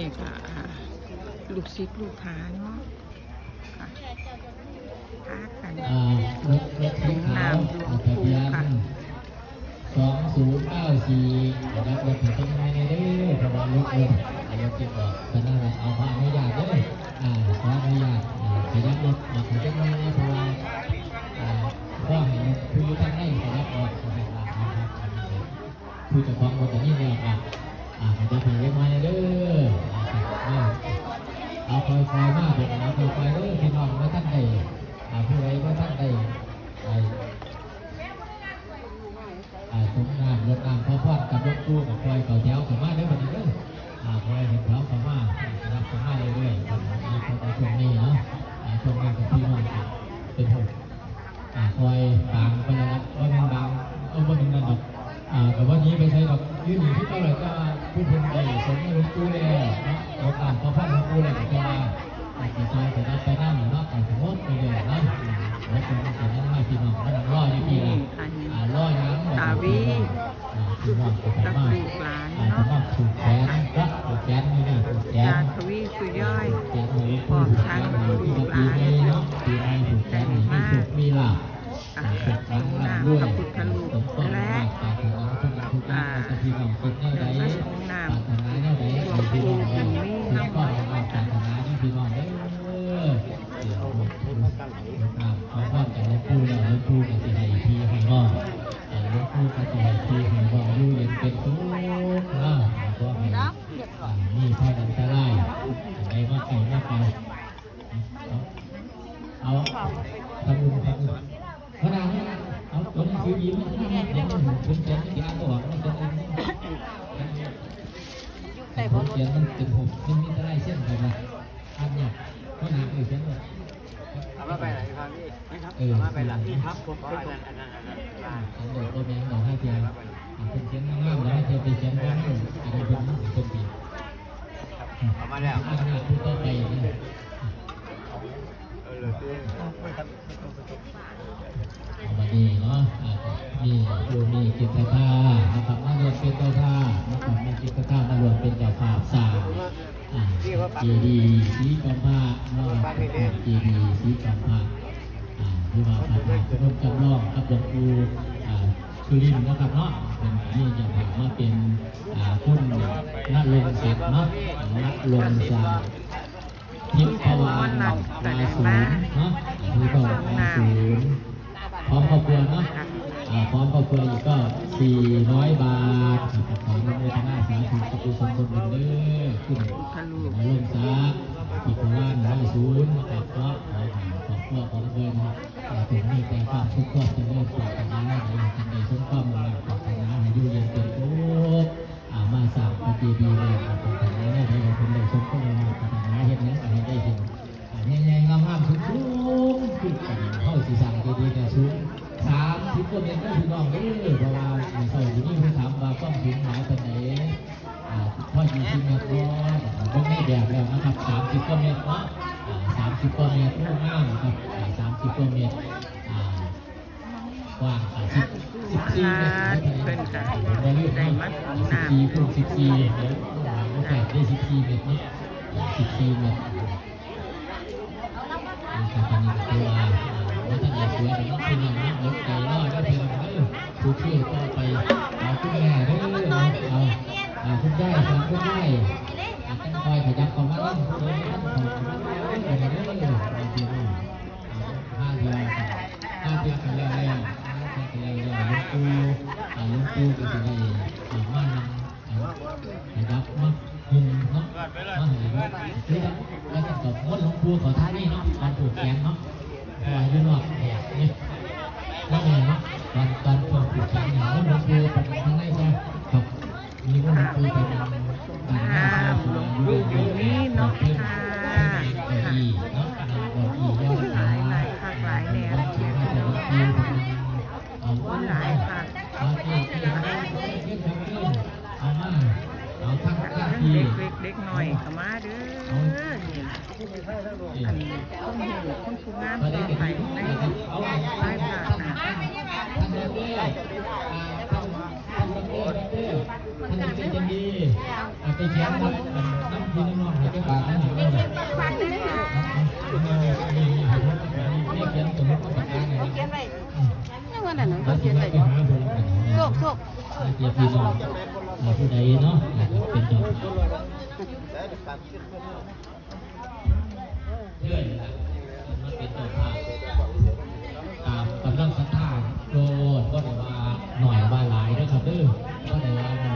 นี่ค่ะลูกศิษย์ลูกหาเนาะค่ะพากันสงน้ำหลวงปู่ค่ะ2094นะครับรถถึงต้นไม้ในเด้อเพราะว่ารถรถติดออกฉะนั้นเอาพระอนุญาตเด้อขออนุญาตขยับรถออกถึงต้นไม้เพราะว่าข้อให้ผู้อยู่ทางในขยับออกนะครับผู้จะฟ้องรถอย่างนี้เนี่ยขยับถึงต้นไม้ในเด้อเอาคอยมากเป็นเอาคอยเด้อพี่น้องว่าท่านใดผู้ใดว่าท่านใดสงน้ำรถน้ำพ่อพ่อกับรถตู้กับคอยเก่าแถวกับมาเด้อวันนี้เด้อคอยเห็นแถวกับมารับกับมาเรื่อยๆมีคนในช่วงนี้เนาะช่วงนี้กับพี่น้องเป็นหกคอยบางไปแล้วว่ามันบางว่ามันนั่นดอกกับวันนี้ไปใช้ดอกยืนอยู่ที่เท่าไหร่ก็พูดถึงไปสงรถตู้เลยรถน้ำพ่อพ่อรถตู้เลยก็จะใช้แต่ได้ไปนั่งเนาะแต่สมมติไปเลยนะรถตู้จะนั่งไม่พี่น้องนั่งรออยู่ที่ละรอน้ำตาวีกับลูกหลานเนาะ ถูกแขนก็ถูกแขนนี่ถูกแขน จาทวีสุย่อยพร้อมทั้งลูกหลานได้มาสงน้ำพระพุทธรูปและมาสงน้ำหลวงปู่บุญมีน้ำมันขอพ่อจากหลวงปู่แล้วหลวงปู่ก็จะให้พี่ให้น้องหลวงปู่ก็จะให้พี่ให้น้องอยู่เย็นเป็นสุขนะก็ให้มีพ่อดันตะไลในมาไก่มาไก่เอาทำบุญพระนางเอาตัวหนังสือยิ้มเดี๋ยวมันผมเขียนที่อ่านตัวมันจะผมเขียนมันเป็นผมมันมีตะไลเส้นไปนะอันเนี้ยพระนางเขียนว่าเอามาไปไหนครับพี่เอามาไปหลังที่พักผมก็อันนั้นฉันเดี๋ยวตัวแมงเราให้เพียงเป็นเขียนงามแล้วให้เธอไปเขียนว่าอันนี้เป็นหนังสือคนดีเอามาแล้วอันนี้ผู้ต่อไปนี่เอามาดีเนาะนี่อยู่นี่กิจท่านะครับนักเรียนเป็นเจ้าท่านะครับมีกิจท่านนักเรียนเป็นเจ้าภาพสร้างเจดีย์สีกำพร้าเนาะเจดีย์สีกำพร้าที่ว่าพระราชจำลองกับหลวงปู่สุรินทร์นะครับเนาะเป็นนี่จะถามว่าเป็นคุณณรงค์ศักดิ์เนาะณรงค์ศักดิ์ทิพวรรณมาศูนย์เนาะที่ก็มาศูนย์พร้อมครอบครัวเนาะพร้อมครอบครัวอีกก็400 บาทขออนุโมทนาสาธุกับผู้สมบูรณ์เด้อคุณณรงค์ศักดิ์ทิพวรรณมาศูนย์นะครับเนาะขอบคุณของเพื่อนถึงมีแต่ความทุกข์ก็จะเริ่มปรารถนาในทันใดสมความมุ่งมั่นปรารถนาให้อยู่เย็นเป็นสุขมาสร้างปฏิบีเลยปรารถนาในที่เราเป็นได้สมความมุ่งมั่นปรารถนาเห็นนั้นให้ได้เห็นใหญ่ๆงามๆสูงๆขึ้นไปเข้าสีสันดีๆเนี่ยสูง30 กว่าเมตรก็ถึงน้องเลยเพราะว่าในซอยที่นี่เขาถามว่าต้องถึงหมายเป็นไหนพ่อ20 เมตรก็ไม่แดดแล้วนะครับ30 กว่าเมตรเนาะ30 กว่าเมตรรูปงามครับ30 กว่าเมตรกว้าง14 เมตรเป็นการได้มาสงน้14 คูณ 14เดี๋ยวแปดได้14 เมตรเนาะ14 เมตรนี่คือตอนนี้ตัวว่าท่านอยากสวยแต่ต้องเป็นอย่างนี้รถไก่รอดก็เพียงผู้ช่วยก็ไปเอาคุณแม่เด้อเอาคุณย่าสอนคุณย่าต้องคอยขยับเข้ามาแล้วโดยท่านขอขยับเข้ามาแล้ว5 เดือนกันแล้วหลวงปู่ก็จะได้มาขยับมาหุ่นเนาะมาเห็นแล้วก็กับมดหลวงปู่ขอท่านี่เนาะการผูกแขนเนาะคอยยืนหลับนี่แล้วไงเนาะการผูกแขนเนี่ยมดหลวงปู่เป็นข้างในใช่ครับมีมดหลวงปู่เป็นลูกอยู่นี่เนาะค่ะหลายผักหลายแนวหลายผักเด็กหน่อยขมาเด้ออันต้องเห็นคนผู้งามต่อไปในหลายผักนะท่านเป็นดี ไปเชียร์น้ำพี่น้องให้เจ้าบ่าวนั่นเองนี่เขียนตัวมันก็ประกาศเลย เขียนไว้นี่วันนั้นเขาเขียนไว้โศกโศก เกียรติพี่น้องผู้ใดเนาะเป็นเจ้าเพื่อนล่ะมาเป็นเจ้าภาพตามกำลังศรัทธาโดดก็ได้ว่าหน่อยว่าหลายนะครับเด้อก็ได้ว่าหน่